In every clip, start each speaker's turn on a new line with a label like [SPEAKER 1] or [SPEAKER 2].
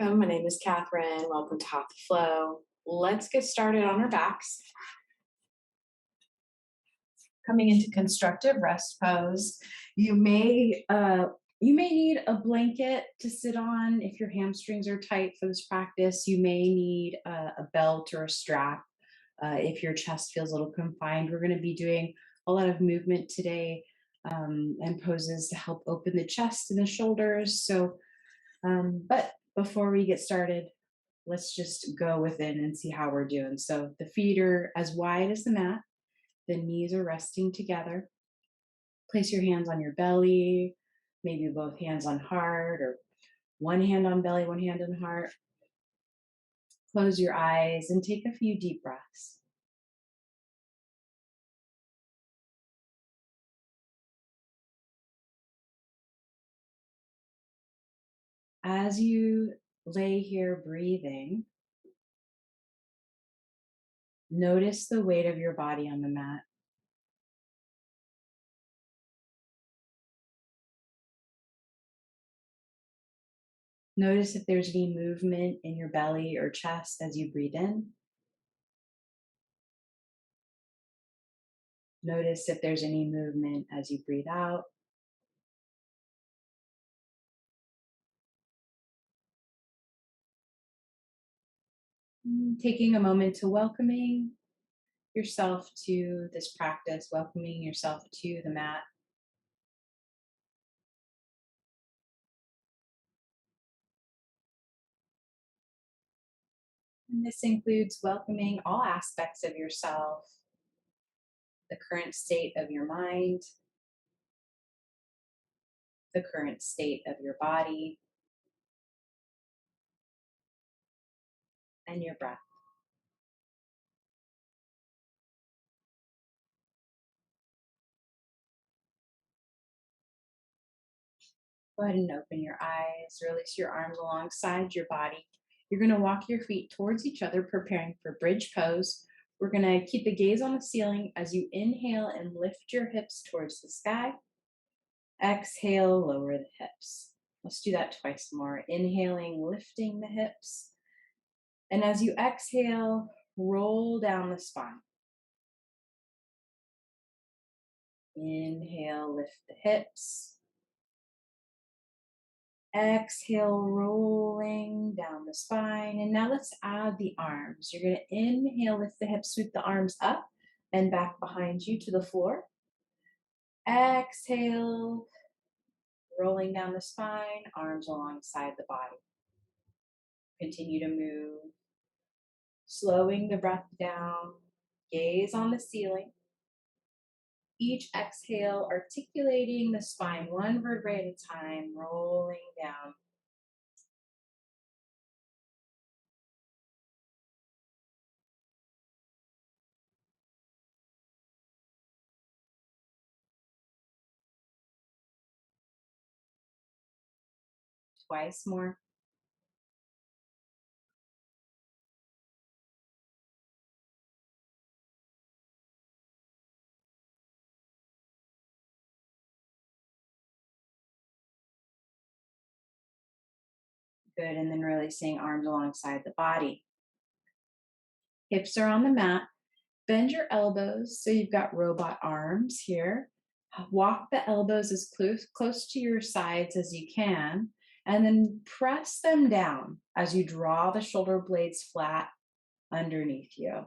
[SPEAKER 1] welcome. My name is Katherine. Welcome to Hatha Flow. Let's get started on our backs. Coming into constructive rest pose. You may need a blanket to sit on if your hamstrings are tight for this practice. You may need a belt or a strap if your chest feels a little confined. We're going to be doing a lot of movement today and poses to help open the chest and the shoulders. But before we get started, let's just go within and see how we're doing. So the feet are as wide as the mat. The knees are resting together. Place your hands on your belly, maybe both hands on heart, or one hand on belly, one hand on heart. Close your eyes and take a few deep breaths. As you lay here breathing, notice the weight of your body on the mat. Notice if there's any movement in your belly or chest as you breathe in. Notice if there's any movement as you breathe out. Taking a moment to welcoming yourself to this practice, welcoming yourself to the mat. And this includes welcoming all aspects of yourself, the current state of your mind, the current state of your body, and your breath. Go ahead and open your eyes, release your arms alongside your body. You're going to walk your feet towards each other, preparing for bridge pose. We're going to keep the gaze on the ceiling as you inhale and lift your hips towards the sky. Exhale, lower the hips. Let's do that twice more. Inhaling, lifting the hips. And as you exhale, roll down the spine. Inhale, lift the hips. Exhale, rolling down the spine. And now let's add the arms. You're going to inhale, lift the hips, sweep the arms up and back behind you to the floor. Exhale, rolling down the spine, arms alongside the body. Continue to move, slowing the breath down, gaze on the ceiling. Each exhale, articulating the spine one vertebrae at a time, rolling down. Twice more. Good, and then releasing arms alongside the body. Hips are on the mat. Bend your elbows so you've got robot arms here. Walk the elbows as close to your sides as you can, and then press them down as you draw the shoulder blades flat underneath you.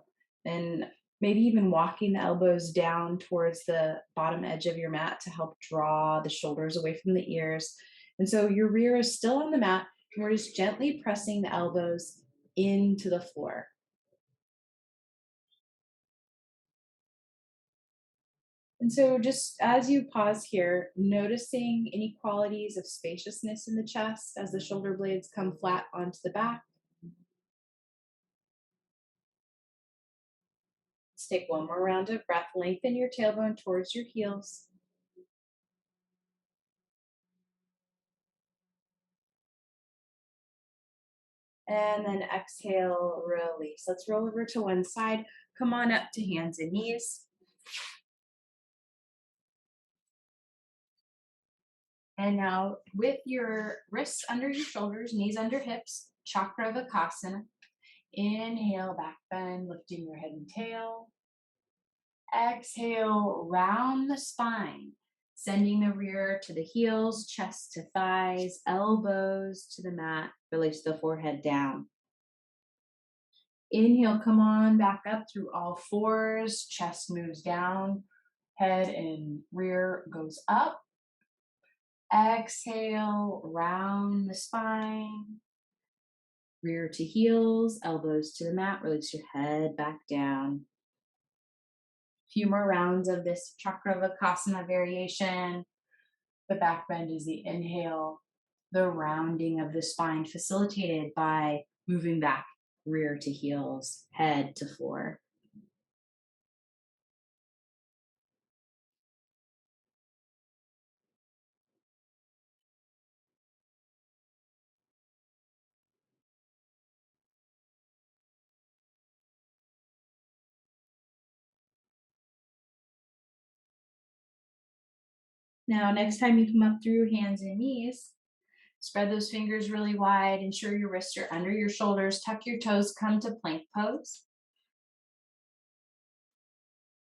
[SPEAKER 1] And maybe even walking the elbows down towards the bottom edge of your mat to help draw the shoulders away from the ears. And so your rear is still on the mat, and we're just gently pressing the elbows into the floor. And so just as you pause here, noticing any qualities of spaciousness in the chest as the shoulder blades come flat onto the back. Let's take one more round of breath. Lengthen your tailbone towards your heels. And then exhale, release. Let's roll over to one side. Come on up to hands and knees. And now with your wrists under your shoulders, knees under hips, Chakravakasana. Inhale, back bend, lifting your head and tail. Exhale, round the spine, sending the rear to the heels, chest to thighs, elbows to the mat. Release the forehead down. Inhale, come on back up through all fours. Chest moves down, head and rear goes up. Exhale, round the spine, rear to heels, elbows to the mat. Release your head back down. Few more rounds of this Chakravakasana variation. The back bend is the inhale, the rounding of the spine facilitated by moving back, rear to heels, head to floor. Now, next time you come up through hands and knees, spread those fingers really wide. Ensure your wrists are under your shoulders. Tuck your toes. Come to plank pose.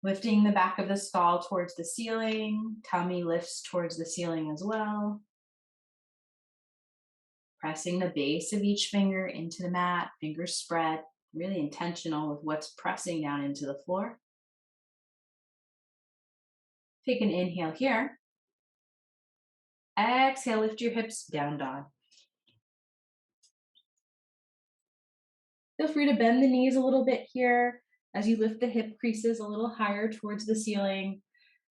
[SPEAKER 1] Lifting the back of the skull towards the ceiling. Tummy lifts towards the ceiling as well. Pressing the base of each finger into the mat. Fingers spread. Really intentional with what's pressing down into the floor. Take an inhale here. Exhale, lift your hips, down dog. Feel free to bend the knees a little bit here as you lift the hip creases a little higher towards the ceiling.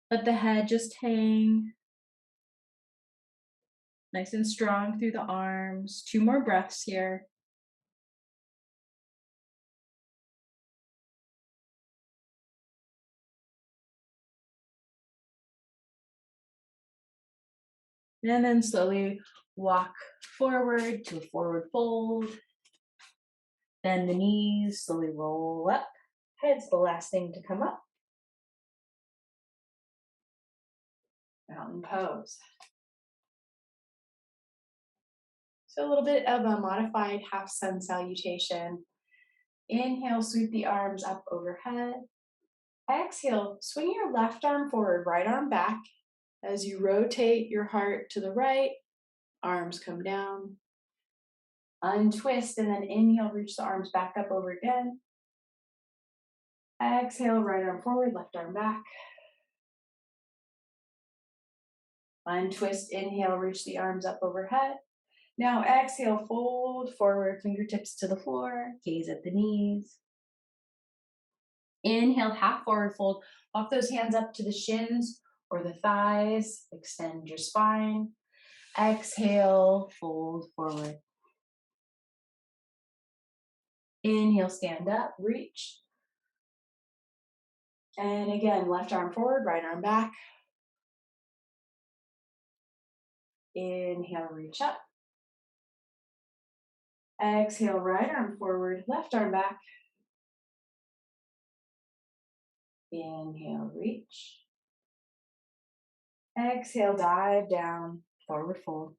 [SPEAKER 1] Let the head just hang nice and strong through the arms. 2 more breaths here. And then slowly walk forward to a forward fold. Bend the knees, slowly roll up. Head's the last thing to come up. Mountain pose. So a little bit of a modified half sun salutation. Inhale, sweep the arms up overhead. Exhale, swing your left arm forward, right arm back. As you rotate your heart to the right, arms come down. Untwist and then inhale, reach the arms back up over again. Exhale, right arm forward, left arm back. Untwist, inhale, reach the arms up overhead. Now exhale, fold forward, fingertips to the floor, gaze at the knees. Inhale, half forward fold. Walk those hands up to the shins or the thighs. Extend your spine. Exhale, fold forward. Inhale, stand up, reach. And again, left arm forward, right arm back. Inhale, reach up. Exhale, right arm forward, left arm back. Inhale, reach. Exhale, dive down, forward fold.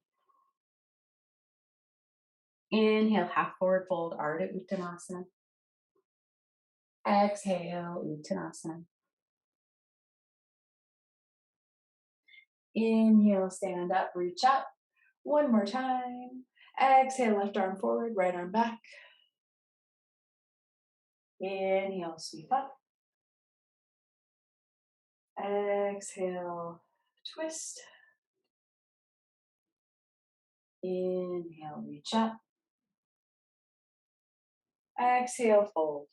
[SPEAKER 1] Inhale, half forward fold, Ardha Uttanasana. Exhale, Uttanasana. Inhale, stand up, reach up. One more time. Exhale, left arm forward, right arm back. Inhale, sweep up. Exhale, twist. Inhale, reach up. Exhale, fold.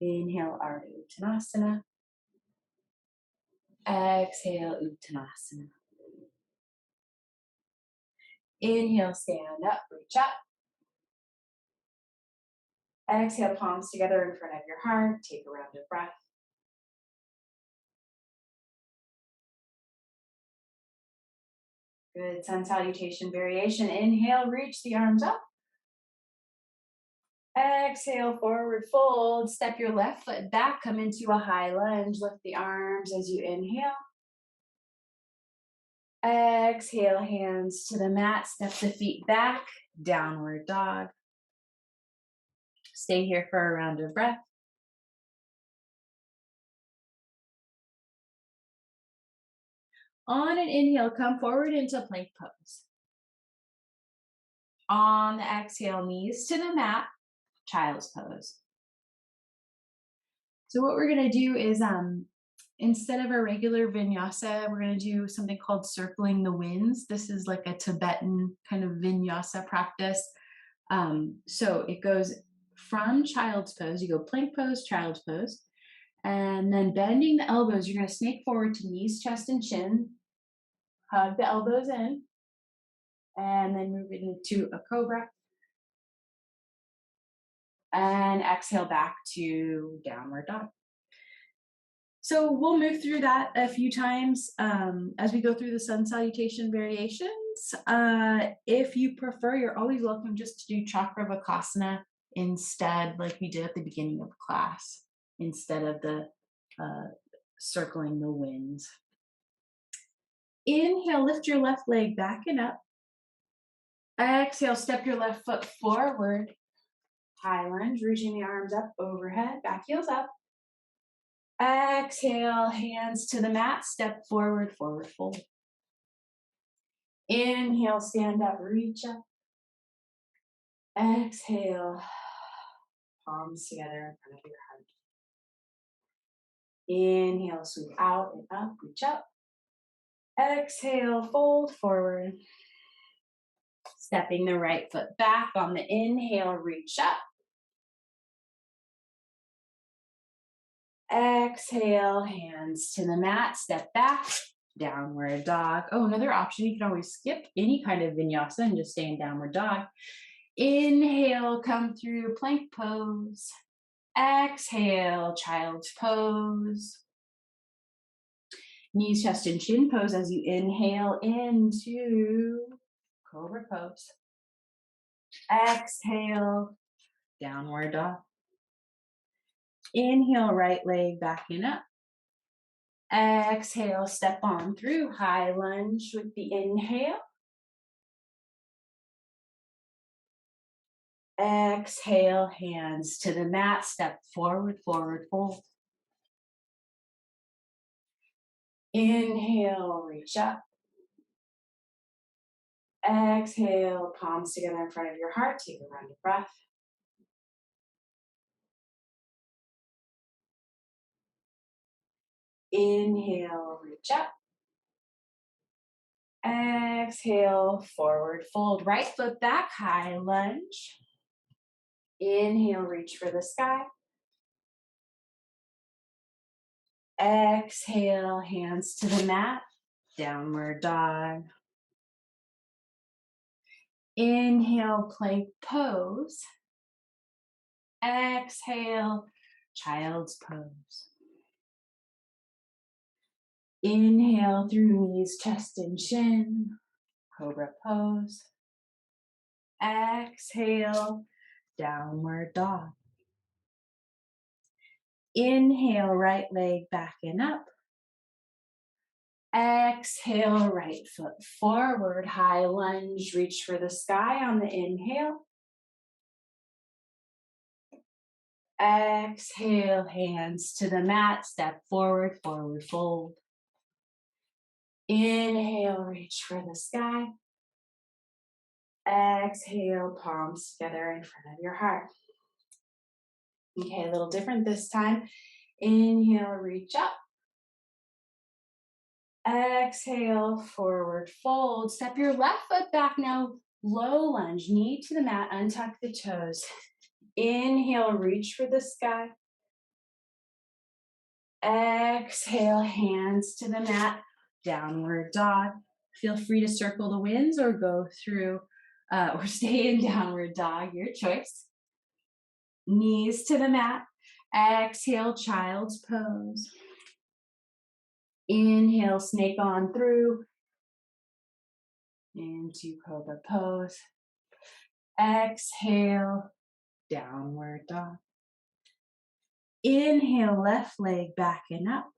[SPEAKER 1] Inhale, Ardha Uttanasana. Exhale, Uttanasana. Inhale, stand up, reach up. Exhale, palms together in front of your heart. Take a round of breath. Good, sun salutation variation. Inhale, reach the arms up. Exhale, forward fold. Step your left foot back, come into a high lunge. Lift the arms as you inhale. Exhale, hands to the mat, step the feet back, downward dog. Stay here for a round of breath. On an inhale, come forward into plank pose. On the exhale, knees to the mat, child's pose. So what we're gonna do is instead of a regular vinyasa, we're gonna do something called circling the winds. This is like a Tibetan kind of vinyasa practice. So it goes from child's pose, you go plank pose, child's pose, and then bending the elbows, you're gonna snake forward to knees, chest, and chin, hug the elbows in, and then move it into a cobra. And exhale back to downward dog. So we'll move through that a few times as we go through the sun salutation variations. If you prefer, you're always welcome just to do Chakravakasana instead, like we did at the beginning of class, instead of the circling the winds. Inhale, lift your left leg back and up. Exhale, step your left foot forward. High lunge, reaching the arms up overhead, back heels up. Exhale, hands to the mat, step forward, forward fold. Inhale, stand up, reach up. Exhale, palms together in front of your heart. Inhale, sweep out and up, reach up. Exhale, fold forward. Stepping the right foot back on the inhale, reach up. Exhale, hands to the mat, step back, downward dog. Oh, another option, you can always skip any kind of vinyasa and just stay in downward dog. Inhale, come through plank pose. Exhale, child's pose. Knees, chest, and chin pose as you inhale into Cobra Pose. Exhale, downward dog. Inhale, right leg back and up. Exhale, step on through, high lunge with the inhale. Exhale, hands to the mat, step forward, forward fold. Inhale, reach up. Exhale, palms together in front of your heart, take a round of breath. Inhale, reach up. Exhale, forward fold. Right foot back, high lunge. Inhale, reach for the sky. Exhale, hands to the mat, downward dog. Inhale, plank pose. Exhale, child's pose. Inhale through knees, chest, and chin, Cobra Pose. Exhale, downward dog. Inhale, right leg back and up. Exhale, right foot forward, high lunge, reach for the sky on the inhale. Exhale, hands to the mat, step forward, forward fold. Inhale, reach for the sky. Exhale, palms together in front of your heart. Okay, a little different this time. Inhale, reach up. Exhale, forward fold. Step your left foot back now, low lunge, knee to the mat, untuck the toes. Inhale, reach for the sky. Exhale, hands to the mat, downward dog. Feel free to circle the winds or go through or stay in downward dog, your choice. Knees to the mat. Exhale, child's pose. Inhale, snake on through into Cobra Pose. Exhale, downward dog. Inhale, left leg back and up.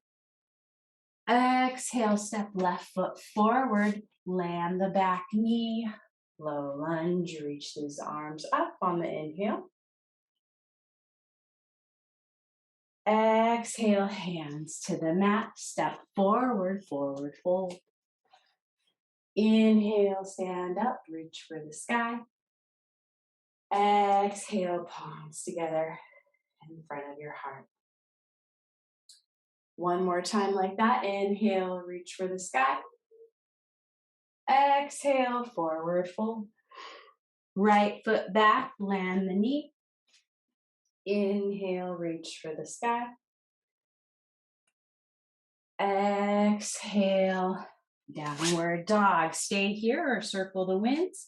[SPEAKER 1] Exhale, step left foot forward, land the back knee, low lunge, reach those arms up on the inhale. Exhale, hands to the mat, step forward, forward fold. Inhale, stand up, reach for the sky. Exhale, palms together in front of your heart. One more time like that. Inhale, reach for the sky. Exhale, forward fold. Right foot back, land the knee. Inhale, reach for the sky. Exhale, downward dog. Stay here or circle the winds.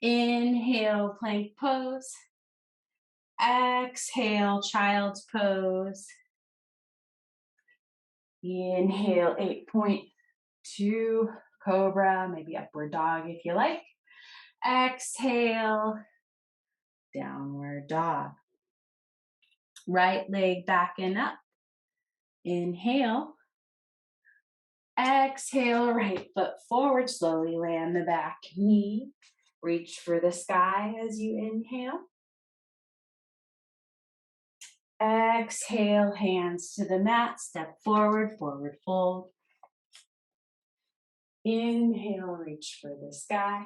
[SPEAKER 1] Inhale, plank pose. Exhale, child's pose. Inhale, 8.2, cobra, maybe upward dog if you like. Exhale, downward dog. Right leg back and up. Inhale. Exhale, right foot forward, slowly land the back knee. Reach for the sky as you inhale. Exhale, hands to the mat, step forward, forward fold. Inhale, reach for the sky.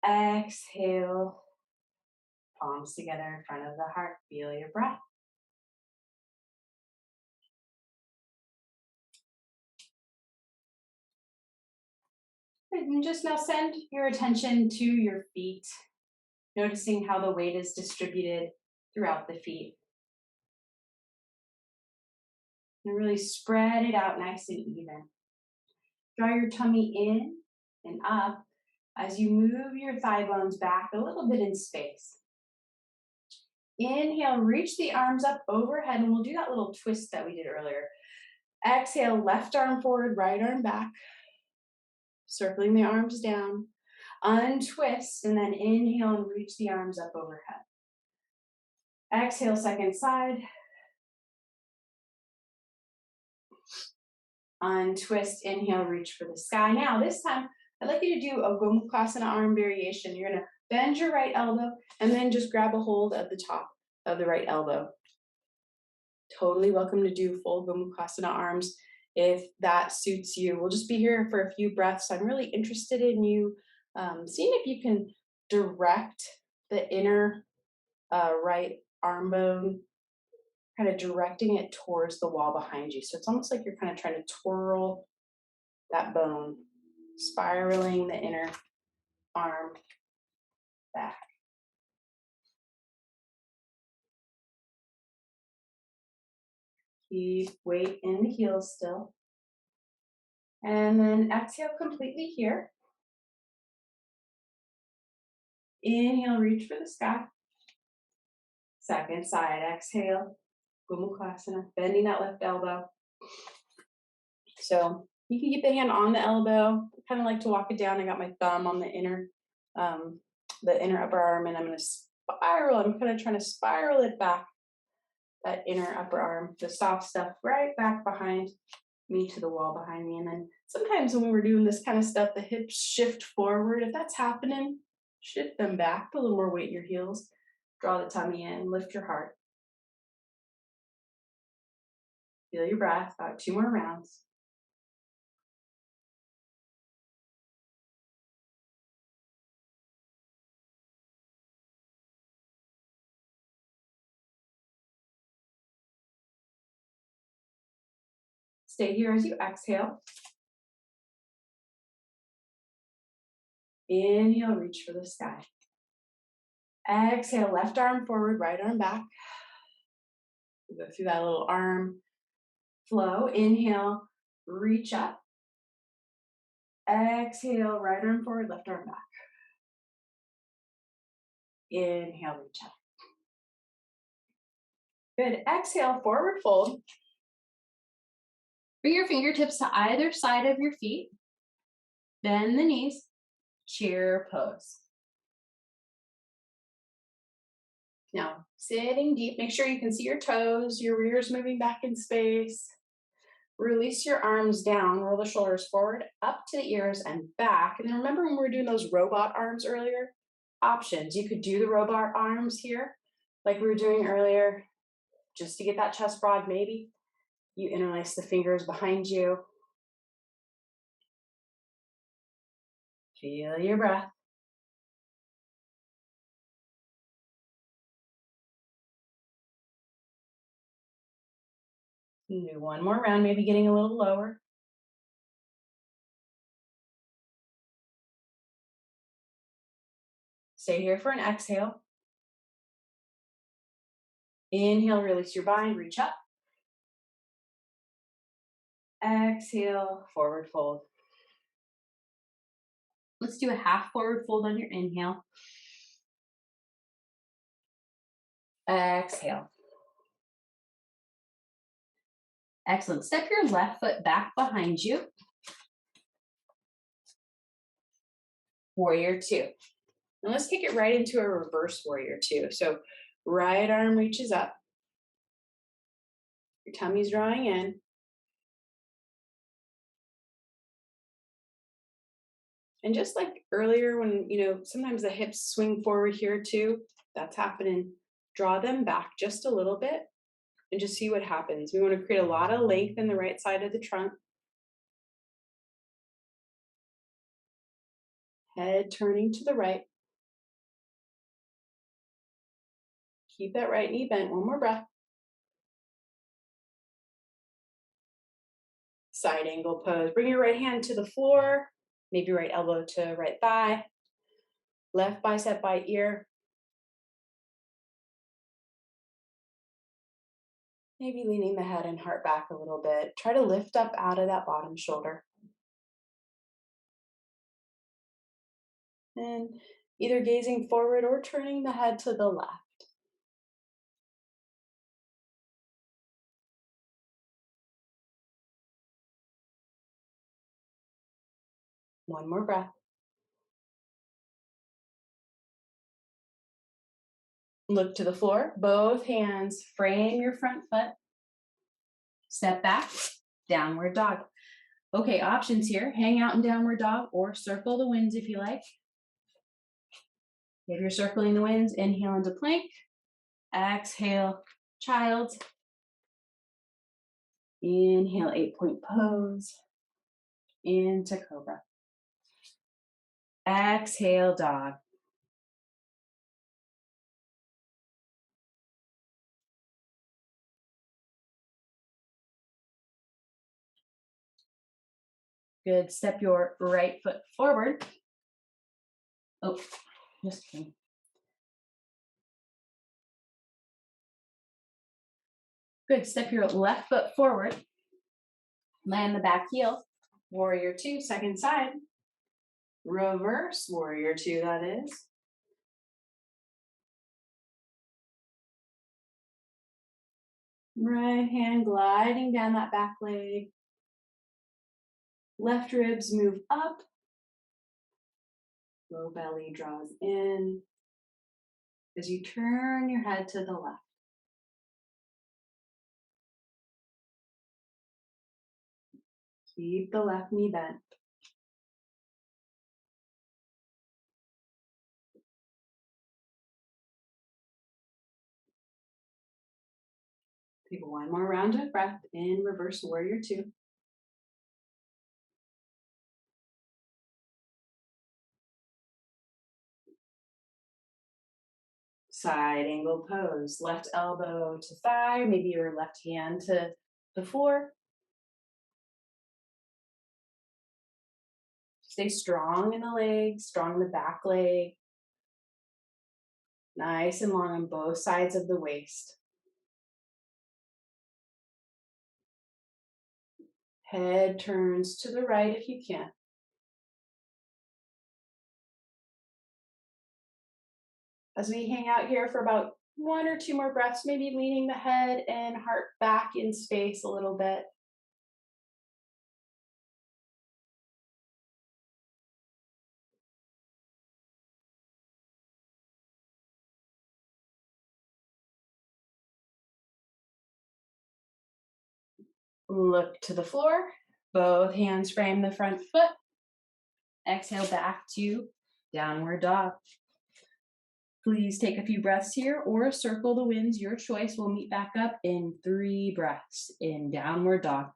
[SPEAKER 1] Exhale, palms together in front of the heart. Feel your breath. And just now send your attention to your feet, noticing how the weight is distributed throughout the feet. And really spread it out nice and even. Draw your tummy in and up as you move your thigh bones back a little bit in space. Inhale, reach the arms up overhead, and we'll do that little twist that we did earlier. Exhale, left arm forward, right arm back. Circling the arms down. Untwist, and then inhale and reach the arms up overhead. Exhale, second side. Untwist, inhale, reach for the sky. Now, this time, I'd like you to do a Gomukhasana arm variation. You're gonna bend your right elbow and then just grab a hold of the top of the right elbow. Totally welcome to do full Gomukhasana arms if that suits you. We'll just be here for a few breaths. I'm really interested in you seeing if you can direct the inner right arm bone, kind of directing it towards the wall behind you. So it's almost like you're kind of trying to twirl that bone, spiraling the inner arm back. Keep weight in the heels still. And then exhale completely here. Inhale, reach for the sky. Second side, exhale, Gomukhasana, bending that left elbow. So you can keep the hand on the elbow, kind of like to walk it down. I got my thumb on the inner upper arm, and I'm going to spiral. I'm kind of trying to spiral it back, that inner upper arm, the soft stuff right back behind me to the wall behind me. And then sometimes when we're doing this kind of stuff, the hips shift forward. If that's happening, shift them back, put a little more weight in your heels, draw the tummy in, lift your heart. Feel your breath, about 2 more rounds. Stay here as you exhale. Inhale, reach for the sky. Exhale, left arm forward, right arm back. We'll go through that little arm flow. Inhale, reach up. Exhale, right arm forward, left arm back. Inhale, reach up. Good. Exhale, forward fold. Bring your fingertips to either side of your feet. Bend the knees. Chair pose. Now, sitting deep, make sure you can see your toes, your rear's moving back in space. Release your arms down, roll the shoulders forward, up to the ears and back. And then remember when we were doing those robot arms earlier? Options. You could do the robot arms here, like we were doing earlier, just to get that chest broad, maybe. You interlace the fingers behind you. Feel your breath. Do one more round, maybe getting a little lower. Stay here for an exhale. Inhale, release your bind, reach up. Exhale, forward fold. Let's do a half forward fold on your inhale. Exhale. Excellent. Step your left foot back behind you. Warrior two. And let's take it right into a reverse warrior two. So right arm reaches up. Your tummy's drawing in. And just like earlier when, sometimes the hips swing forward here too, that's happening. Draw them back just a little bit and just see what happens. We want to create a lot of length in the right side of the trunk. Head turning to the right. Keep that right knee bent. One more breath. Side angle pose. Bring your right hand to the floor, maybe right elbow to right thigh, left bicep by ear. Maybe leaning the head and heart back a little bit. Try to lift up out of that bottom shoulder. And either gazing forward or turning the head to the left. One more breath. Look to the floor, both hands, frame your front foot. Step back, downward dog. Okay, options here. Hang out in downward dog or circle the winds if you like. If you're circling the winds, inhale into plank. Exhale, child. Inhale, 8-point pose. Into cobra. Exhale, dog. Good. Step your right foot forward. Oh, just kidding. Good. Step your left foot forward. Land the back heel. Warrior two, second side. Reverse warrior two, that is. Right hand gliding down that back leg. Left ribs move up. Low belly draws in as you turn your head to the left. Keep the left knee bent. Take one more round of breath in reverse warrior two. Side angle pose. Left elbow to thigh, maybe your left hand to the floor. Stay strong in the legs, strong in the back leg. Nice and long on both sides of the waist. Head turns to the right if you can. As we hang out here for about 1 or 2 more breaths, maybe leaning the head and heart back in space a little bit. Look to the floor. Both hands frame the front foot. Exhale back to downward dog. Please take a few breaths here or circle the winds, your choice. We'll meet back up in 3 breaths in downward dog.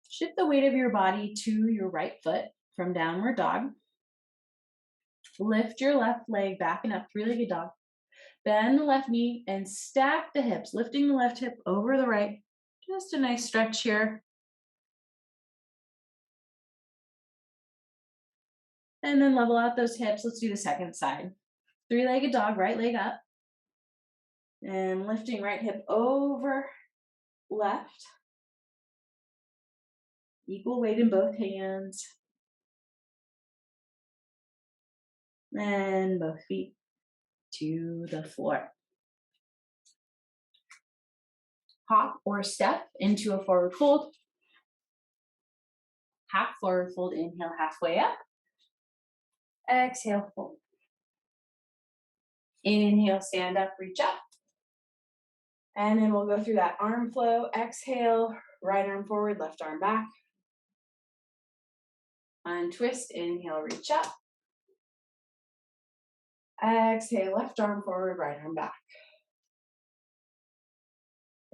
[SPEAKER 1] Shift the weight of your body to your right foot from downward dog. Lift your left leg back and up, 3-legged dog. Bend the left knee and stack the hips, lifting the left hip over the right. Just a nice stretch here. And then level out those hips. Let's do the second side. 3-legged dog, right leg up. And lifting right hip over left. Equal weight in both hands. And both feet to the floor. Hop or step into a forward fold. Half forward fold, inhale halfway up. Exhale, fold. Inhale, stand up, reach up. And then we'll go through that arm flow. Exhale, right arm forward, left arm back. Untwist, inhale, reach up. Exhale, left arm forward, right arm back.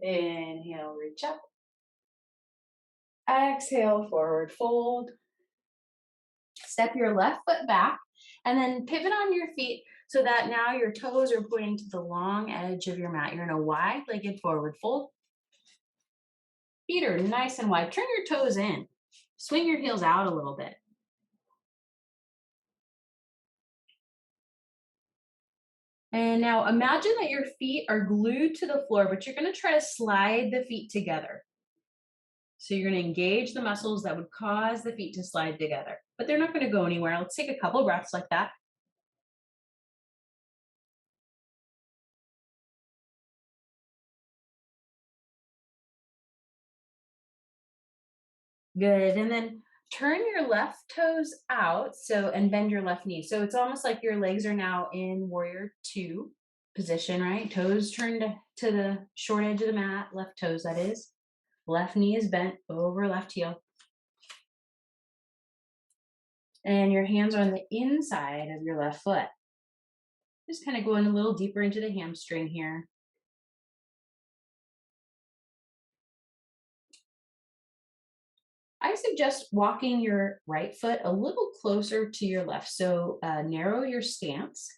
[SPEAKER 1] Inhale, reach up. Exhale, forward fold. Step your left foot back and then pivot on your feet so that now your toes are pointing to the long edge of your mat. You're in a wide-legged forward fold. Feet are nice and wide. Turn your toes in. Swing your heels out a little bit. And now imagine that your feet are glued to the floor, but you're going to try to slide the feet together. So you're going to engage the muscles that would cause the feet to slide together, but they're not going to go anywhere. Let's take a couple breaths like that. Good. And then turn your left toes out and bend your left knee. So it's almost like your legs are now in warrior 2 position, right? Toes turned to the short edge of the mat, left toes that is. Left knee is bent over left heel. And your hands are on the inside of your left foot. Just kind of going a little deeper into the hamstring here. I suggest walking your right foot a little closer to your left. So narrow your stance.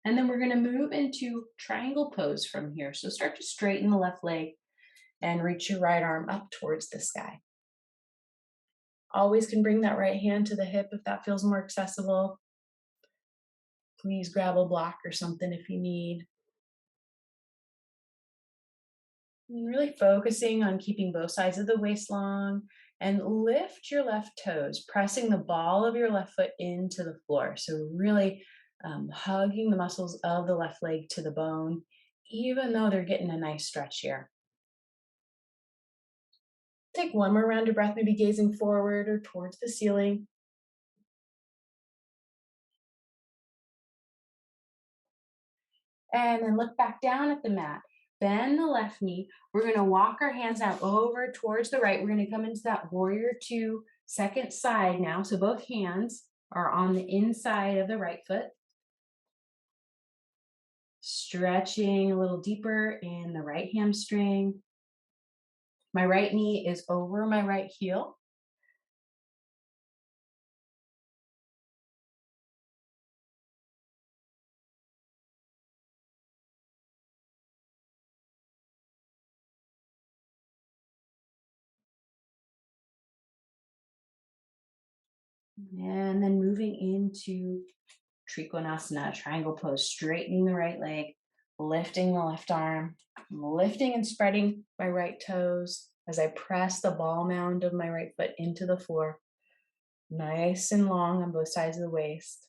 [SPEAKER 1] And then we're going to move into triangle pose from here. So start to straighten the left leg and reach your right arm up towards the sky. Always can bring that right hand to the hip if that feels more accessible. Please grab a block or something if you need. And really focusing on keeping both sides of the waist long and lift your left toes, pressing the ball of your left foot into the floor. So really hugging the muscles of the left leg to the bone, even though they're getting a nice stretch here. Take one more round of breath, maybe gazing forward or towards the ceiling. And then look back down at the mat. Bend the left knee. We're going to walk our hands out over towards the right. We're going to come into that warrior 2 second side now. So both hands are on the inside of the right foot. Stretching a little deeper in the right hamstring. My right knee is over my right heel. And then moving into Trikonasana, triangle pose, straightening the right leg, lifting the left arm, lifting and spreading my right toes as I press the ball mound of my right foot into the floor. Nice and long on both sides of the waist.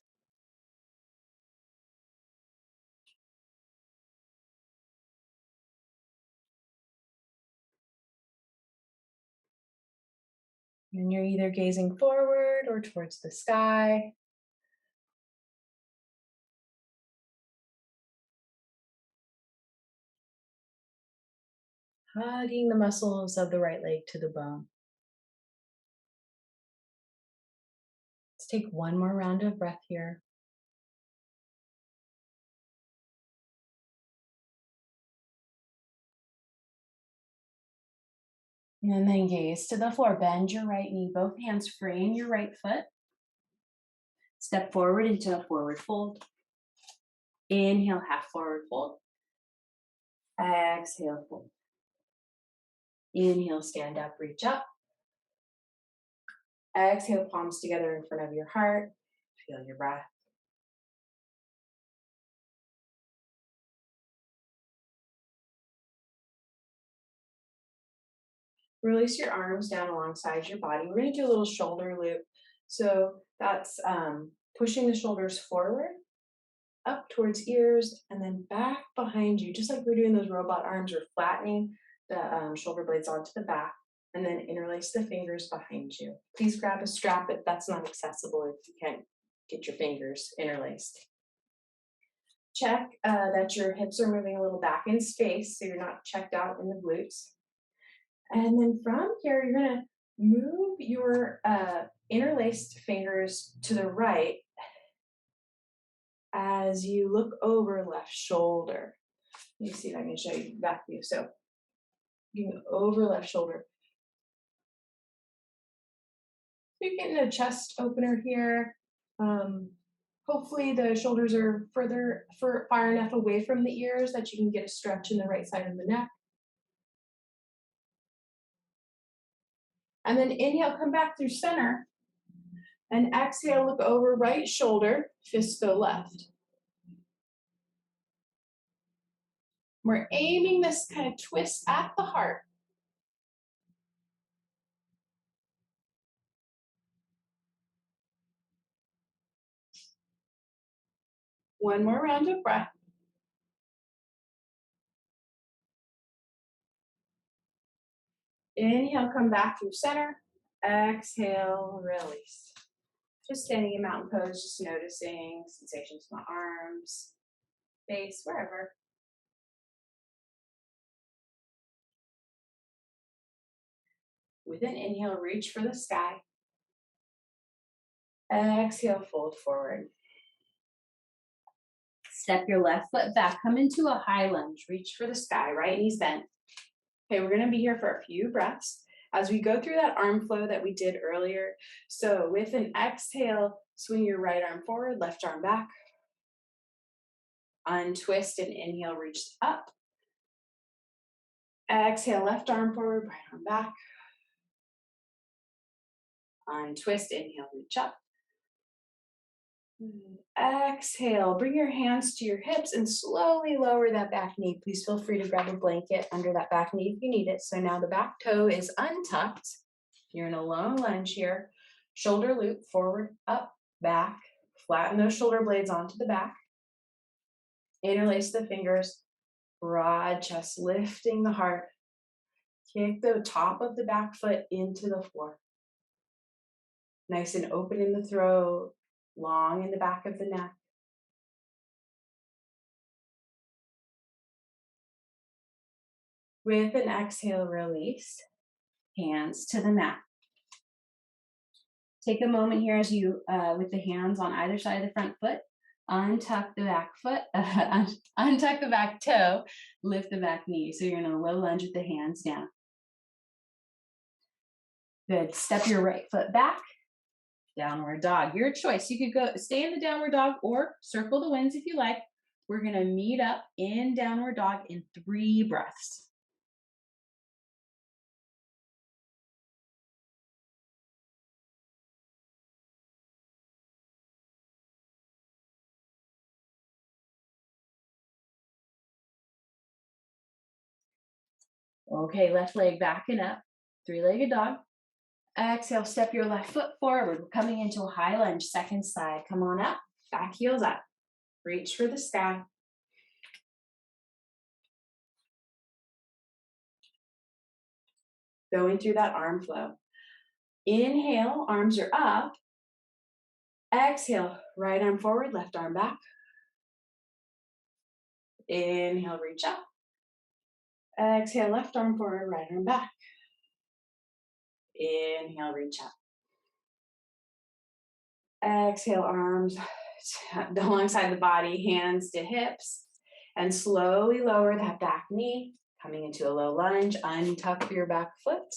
[SPEAKER 1] And you're either gazing forward or towards the sky. Hugging the muscles of the right leg to the bone. Let's take one more round of breath here. And then gaze to the floor. Bend your right knee, both hands frame your right foot. Step forward into a forward fold. Inhale, half forward fold. Exhale, fold. Inhale, stand up, reach up. Exhale, palms together in front of your heart. Feel your breath. Release your arms down alongside your body. We're going to do a little shoulder loop. So that's pushing the shoulders forward, up towards ears, and then back behind you, just like we're doing those robot arms. We're flattening the shoulder blades onto the back, and then interlace the fingers behind you. Please grab a strap if that's not accessible, if you can't get your fingers interlaced. Check that your hips are moving a little back in space so you're not checked out in the glutes. And then from here, you're going to move your interlaced fingers to the right as you look over left shoulder. Let me see if I can show you back view. So, looking over left shoulder. You're getting a chest opener here. Hopefully the shoulders are far enough away from the ears that you can get a stretch in the right side of the neck. And then inhale, come back through center. And exhale, look over right shoulder, fist go left. We're aiming this kind of twist at the heart. One more round of breath. Inhale, come back through center. Exhale, release. Just standing in mountain pose, just noticing sensations in my arms, face, wherever. With an inhale, reach for the sky. Exhale, fold forward. Step your left foot back, come into a high lunge, reach for the sky, right knee's bent. Okay, we're gonna be here for a few breaths as we go through that arm flow that we did earlier. So with an exhale, swing your right arm forward, left arm back. Untwist and inhale, reach up. Exhale, left arm forward, right arm back. Untwist, inhale, reach up. Exhale, bring your hands to your hips and slowly lower that back knee. Please feel free to grab a blanket under that back knee if you need it. So now the back toe is untucked. You're in a low lunge here. Shoulder loop, forward, up, back. Flatten those shoulder blades onto the back. Interlace the fingers. Broad chest, lifting the heart. Kick the top of the back foot into the floor. Nice and open in the throat, long in the back of the neck. With an exhale, release. Hands to the mat. Take a moment here as you, with the hands on either side of the front foot, untuck the back foot, untuck the back toe, lift the back knee. So you're in a low lunge with the hands down. Good. Step your right foot back. Downward dog. Your choice. You could go stay in the downward dog or circle the winds if you like. We're going to meet up in downward dog in 3 breaths. Okay, left leg backing up. 3-legged dog. Exhale, step your left foot forward. We're coming into a high lunge, second side. Come on up, back heels up. Reach for the sky. Going through that arm flow. Inhale, arms are up. Exhale, right arm forward, left arm back. Inhale, reach up. Exhale, left arm forward, right arm back. Inhale, reach up. Exhale, arms alongside the body, hands to hips, and slowly lower that back knee, coming into a low lunge. Untuck your back foot.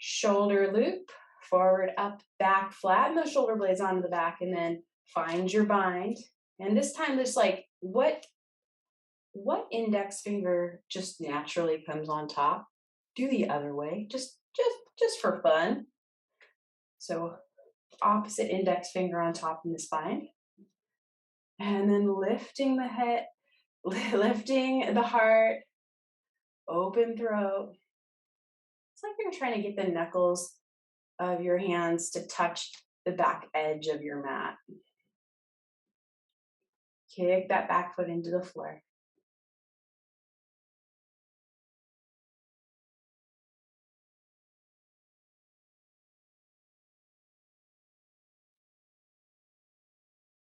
[SPEAKER 1] Shoulder loop, forward, up, back, flatten those shoulder blades onto the back, and then find your bind. And this time, just like what index finger just naturally comes on top, do the other way, just for fun. So opposite index finger on top in the spine. And then lifting the head, lifting the heart, open throat. It's like you're trying to get the knuckles of your hands to touch the back edge of your mat. Kick that back foot into the floor.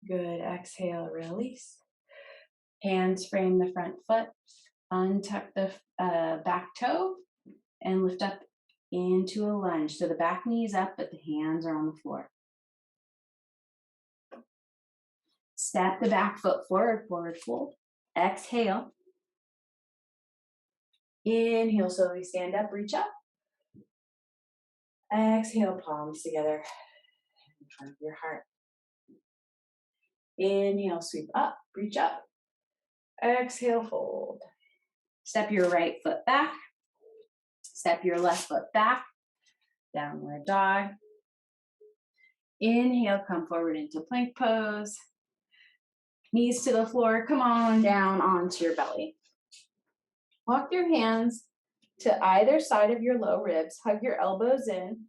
[SPEAKER 1] Good. Exhale, release. Hands frame the front foot. Untuck the back toe and lift up into a lunge. So the back knee is up, but the hands are on the floor. Step the back foot forward, forward fold. Exhale. Inhale, slowly stand up, reach up. Exhale, palms together in front of your heart. Inhale, sweep up, reach up. Exhale, fold. Step your right foot back. Step your left foot back. Downward dog. Inhale, come forward into plank pose. Knees to the floor, come on down onto your belly. Walk your hands to either side of your low ribs. Hug your elbows in,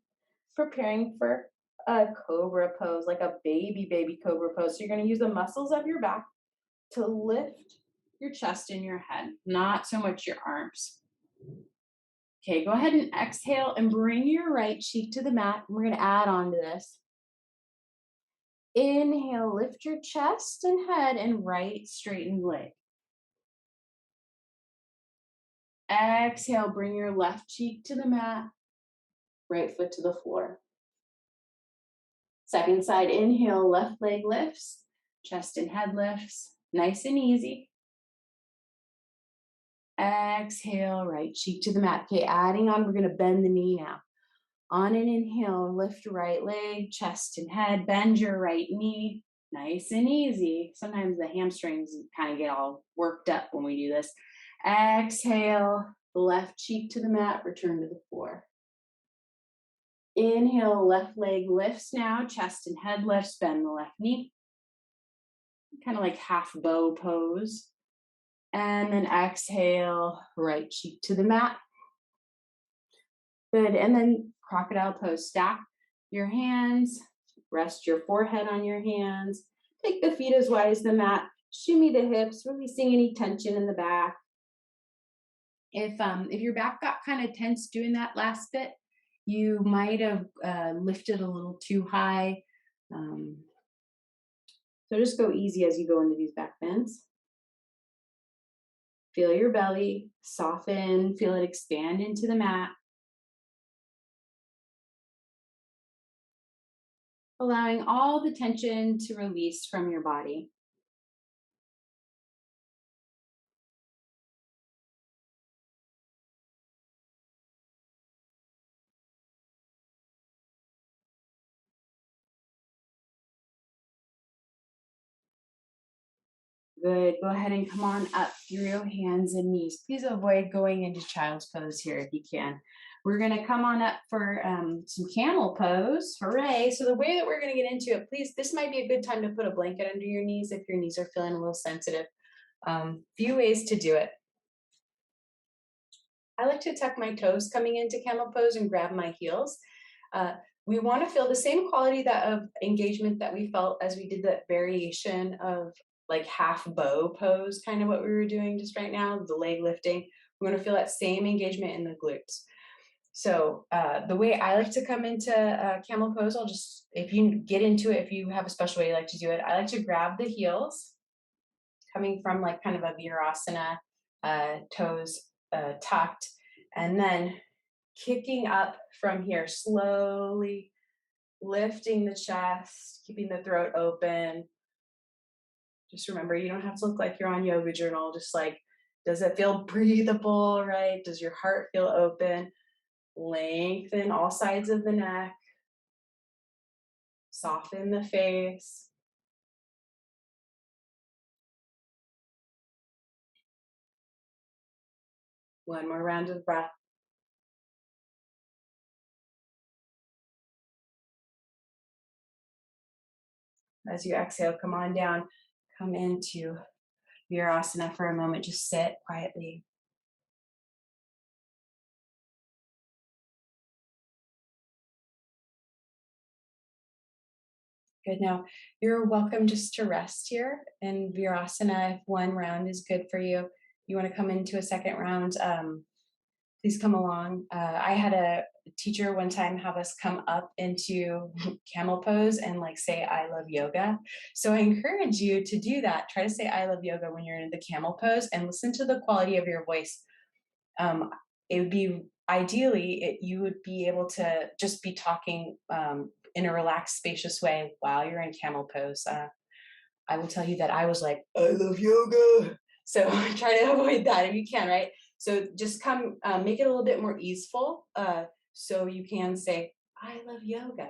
[SPEAKER 1] preparing for a Cobra Pose, like a baby Cobra Pose. So you're going to use the muscles of your back to lift your chest and your head, not so much your arms. Okay, go ahead and exhale and bring your right cheek to the mat. We're going to add on to this. Inhale, lift your chest and head and right straightened leg. Exhale, bring your left cheek to the mat, right foot to the floor. Second side, inhale, left leg lifts, chest and head lifts, nice and easy. Exhale, right cheek to the mat. Okay, adding on, we're going to bend the knee now. On an inhale, lift your right leg, chest and head, bend your right knee, nice and easy. Sometimes the hamstrings kind of get all worked up when we do this. Exhale, left cheek to the mat, return to the floor. Inhale, left leg lifts now, chest and head lifts, bend the left knee. Kind of like half bow pose. And then exhale, right cheek to the mat. Good, and then Crocodile Pose. Stack your hands, rest your forehead on your hands, take the feet as wide as the mat, shimmy the hips, releasing any tension in the back. If your back got kind of tense doing that last bit, you might have lifted a little too high. So just go easy as you go into these back bends. Feel your belly soften, feel it expand into the mat. Allowing all the tension to release from your body. Good. Go ahead and come on up through hands and knees. Please avoid going into child's pose here if you can. We're going to come on up for some camel pose. Hooray. So the way that we're going to get into it, please, this might be a good time to put a blanket under your knees if your knees are feeling a little sensitive. Few ways to do it. I like to tuck my toes coming into camel pose and grab my heels. We want to feel the same quality of engagement that we felt as we did that variation of like half bow pose, kind of what we were doing just right now, the leg lifting. We want to feel that same engagement in the glutes. So the way I like to come into Camel Pose, if you get into it, if you have a special way you like to do it, I like to grab the heels, coming from like kind of a Virasana, toes tucked, and then kicking up from here, slowly lifting the chest, keeping the throat open. Just remember, you don't have to look like you're on yoga journal. Just like, does it feel breathable, right? Does your heart feel open? Lengthen all sides of the neck, soften the face. One more round of breath. As you exhale, come on down, come into Virasana for a moment. Just sit quietly. Good. Now, you're welcome just to rest here in Virasana. If one round is good for you, you want to come into a second round, please come along. I had a teacher one time have us come up into Camel Pose and like say, I love yoga. So I encourage you to do that. Try to say, I love yoga when you're in the Camel Pose and listen to the quality of your voice. It would be ideally, you would be able to just be talking in a relaxed, spacious way while you're in Camel Pose. I will tell you that I was like, I love yoga. So try to avoid that if you can, right? So just come, make it a little bit more easeful, so you can say, I love yoga,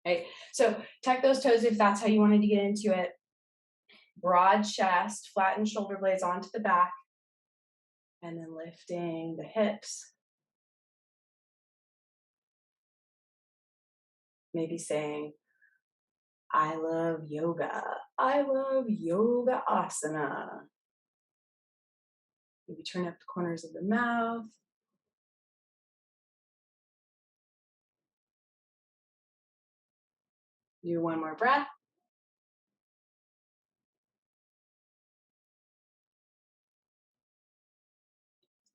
[SPEAKER 1] right? So tuck those toes if that's how you wanted to get into it. Broad chest, flatten shoulder blades onto the back, and then lifting the hips. Maybe saying, I love yoga. I love yoga asana. Maybe turn up the corners of the mouth. Do one more breath.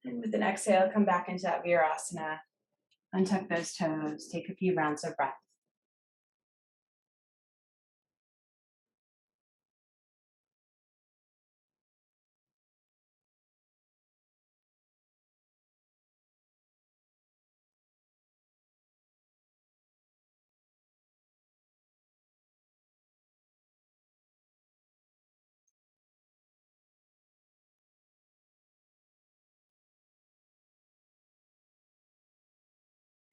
[SPEAKER 1] And with an exhale, come back into that Virasana. Untuck those toes. Take a few rounds of breath.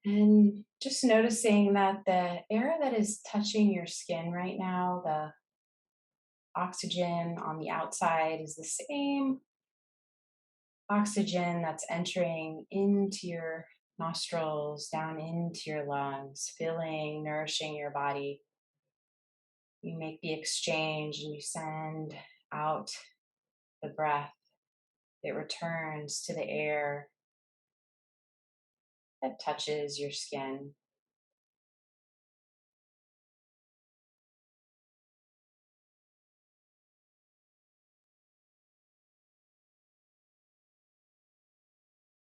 [SPEAKER 1] And just noticing that the air that is touching your skin right now, the oxygen on the outside is the same oxygen that's entering into your nostrils, down into your lungs, filling, nourishing your body. You make the exchange and you send out the breath. It returns to the air that touches your skin.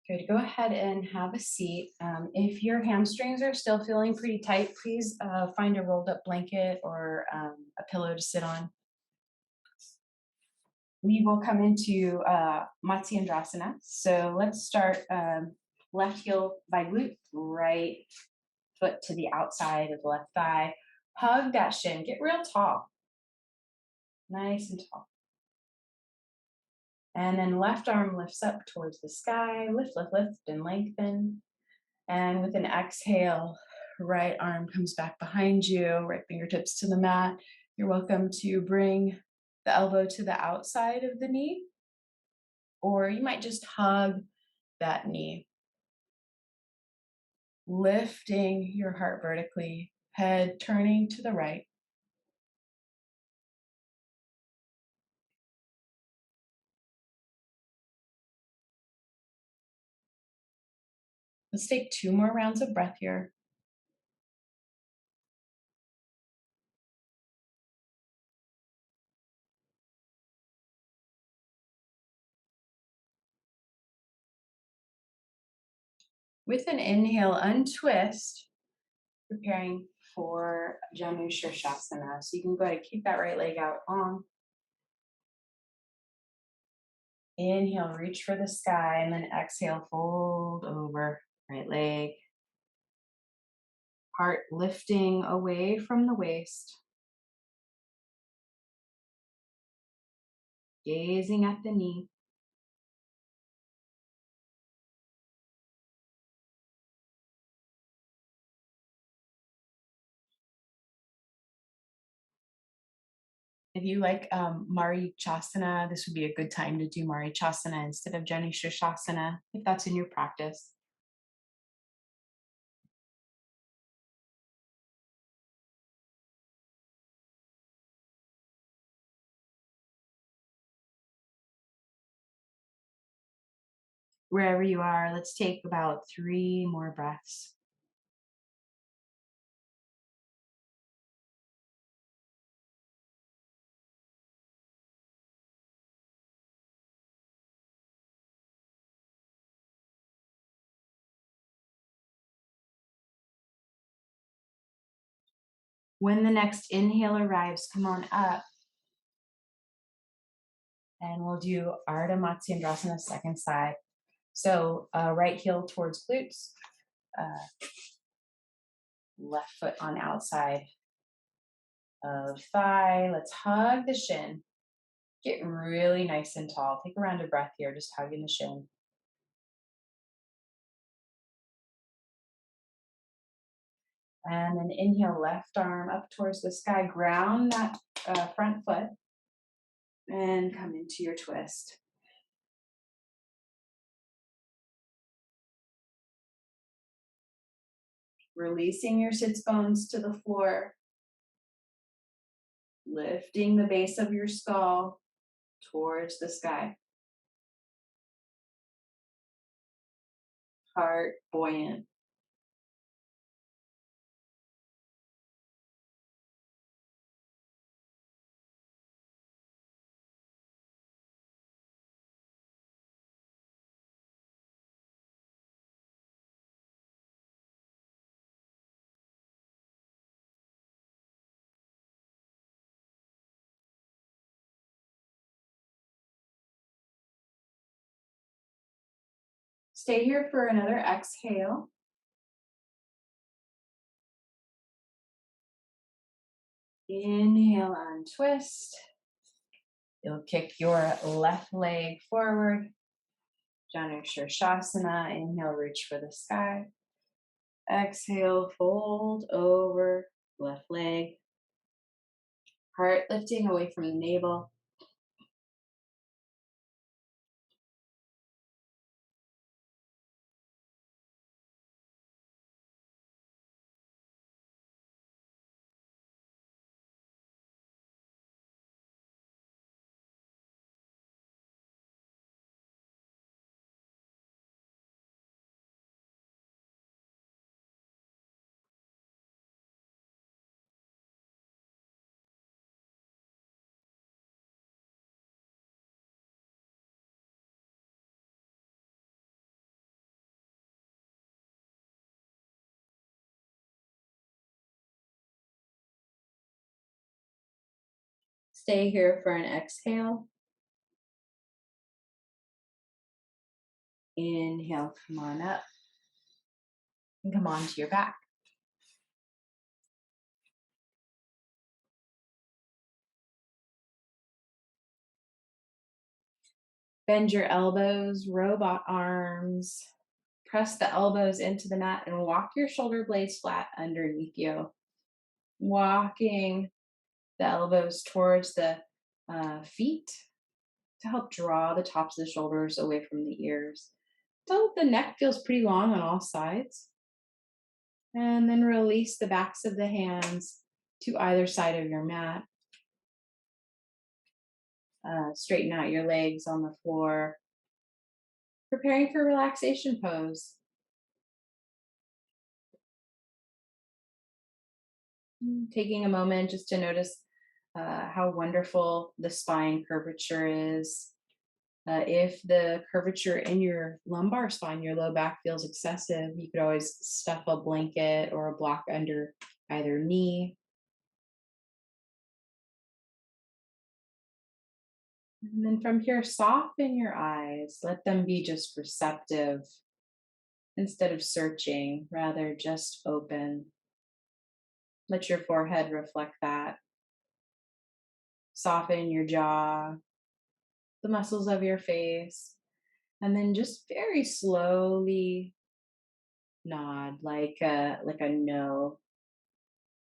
[SPEAKER 1] Good. Go ahead and have a seat. If your hamstrings are still feeling pretty tight, please find a rolled up blanket or a pillow to sit on. We will come into Matsi Andrasana. So let's start left heel by glute, right foot to the outside of the left thigh. Hug that shin. Get real tall. Nice and tall. And then left arm lifts up towards the sky. Lift, lift, lift, and lengthen. And with an exhale, right arm comes back behind you, right fingertips to the mat. You're welcome to bring the elbow to the outside of the knee, or you might just hug that knee. Lifting your heart vertically, head turning to the right. Let's take 2 more rounds of breath here. With an inhale, untwist, preparing for Janu Shirshasana. So you can go ahead and keep that right leg out long. Inhale, reach for the sky, and then exhale, fold over, right leg. Heart lifting away from the waist. Gazing at the knee. If you like Marichasana, this would be a good time to do Marichasana instead of Janu Shirshasana, if that's in your practice. Wherever you are, let's take about 3 more breaths. When the next inhale arrives, come on up. And we'll do Ardha Matsi Andrasana, second side. So right heel towards glutes, left foot on outside of thigh. Let's hug the shin. Get really nice and tall. Take a round of breath here, just hugging the shin. And then inhale, left arm up towards the sky. Ground that front foot. And come into your twist. Releasing your sits bones to the floor. Lifting the base of your skull towards the sky. Heart buoyant. Stay here for another exhale. Inhale, untwist. You'll kick your left leg forward. Janu Shirshasana. Inhale, reach for the sky. Exhale, fold over, left leg. Heart lifting away from the navel. Stay here for an exhale. Inhale, come on up. And come on to your back. Bend your elbows, robot arms. Press the elbows into the mat and walk your shoulder blades flat underneath you. Walking the elbows towards the feet to help draw the tops of the shoulders away from the ears. So the neck feels pretty long on all sides. And then release the backs of the hands to either side of your mat. Straighten out your legs on the floor. Preparing for relaxation pose. Taking a moment just to notice how wonderful the spine curvature is. If the curvature in your lumbar spine, your low back feels excessive, you could always stuff a blanket or a block under either knee. And then from here, soften your eyes. Let them be just receptive instead of searching, rather just open. Let your forehead reflect that. Soften your jaw, the muscles of your face, and then just very slowly nod like a no.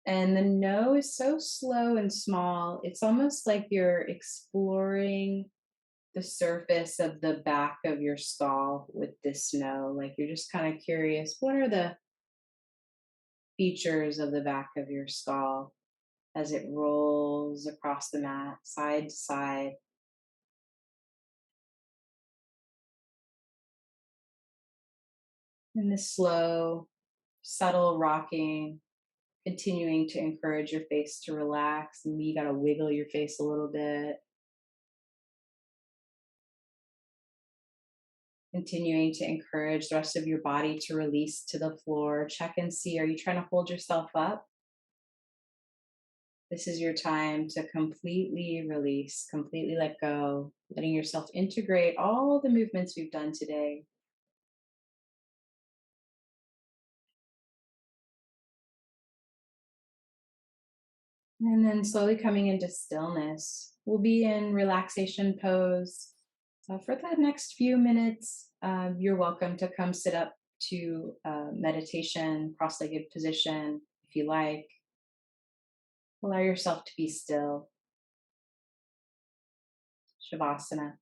[SPEAKER 1] And the no is so slow and small. It's almost like you're exploring the surface of the back of your skull with this no. Like you're just kind of curious, what are the features of the back of your skull as it rolls across the mat, side to side? And this slow, subtle rocking, continuing to encourage your face to relax. And you got to wiggle your face a little bit, continuing to encourage the rest of your body to release to the floor. Check and see, are you trying to hold yourself up? This is your time to completely release, completely let go, letting yourself integrate all the movements we've done today. And then slowly coming into stillness. We'll be in relaxation pose. For the next few minutes, you're welcome to come sit up to meditation, cross legged position if you like. Allow yourself to be still. Shavasana.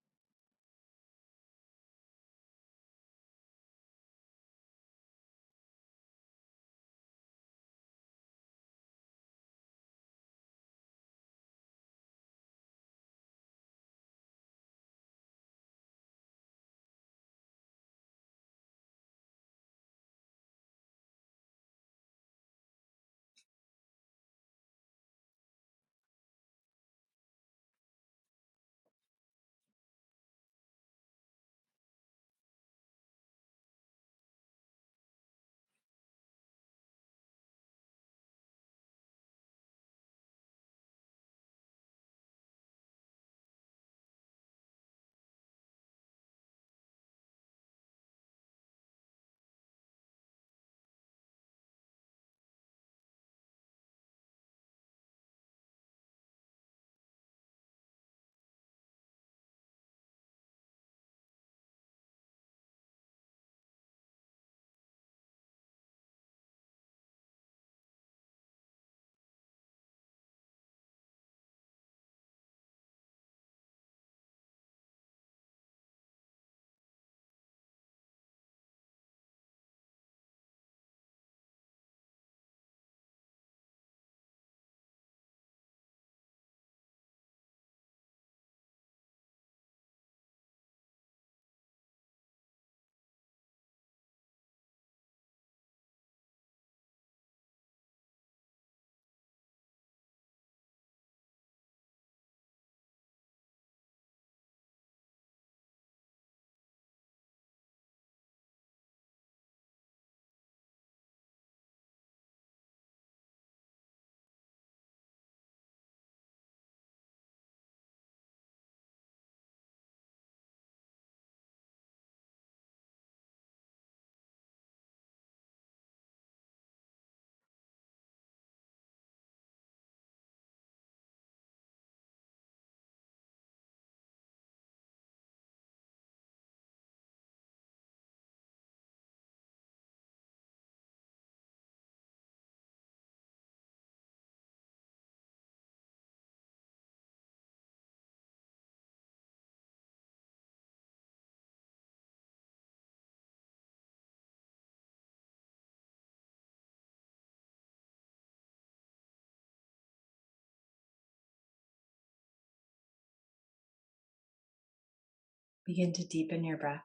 [SPEAKER 1] Begin to deepen your breath.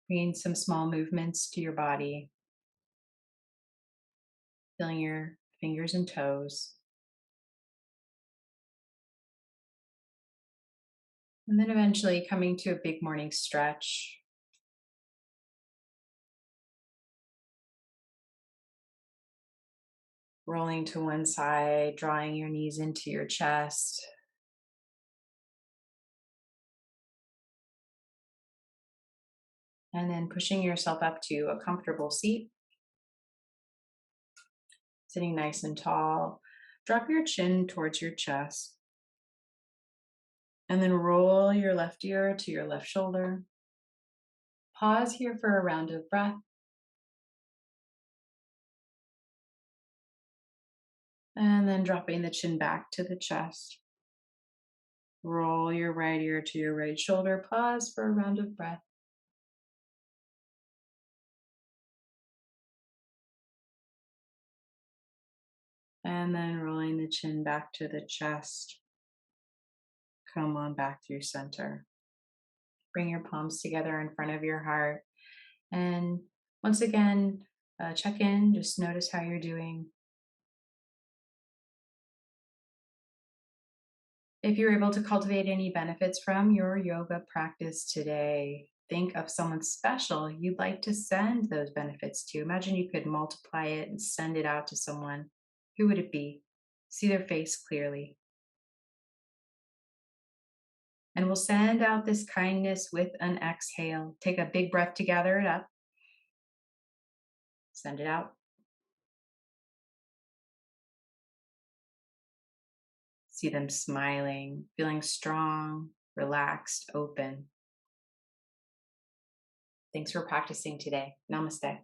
[SPEAKER 1] Bringing some small movements to your body. feeling your fingers and toes. And then eventually coming to a big morning stretch. Rolling to one side, drawing your knees into your chest. And then pushing yourself up to a comfortable seat. Sitting nice and tall. Drop your chin towards your chest. And then roll your left ear to your left shoulder. Pause here for a round of breath. And then dropping the chin back to the chest. Roll your right ear to your right shoulder. Pause for a round of breath. And then rolling the chin back to the chest. Come on back through center. Bring your palms together in front of your heart. And once again, check in, just notice how you're doing. If you're able to cultivate any benefits from your yoga practice today, think of someone special you'd like to send those benefits to. Imagine you could multiply it and send it out to someone. Who would it be? See their face clearly. And we'll send out this kindness with an exhale. Take a big breath to gather it up. Send it out. See them smiling, feeling strong, relaxed, open. Thanks for practicing today. Namaste.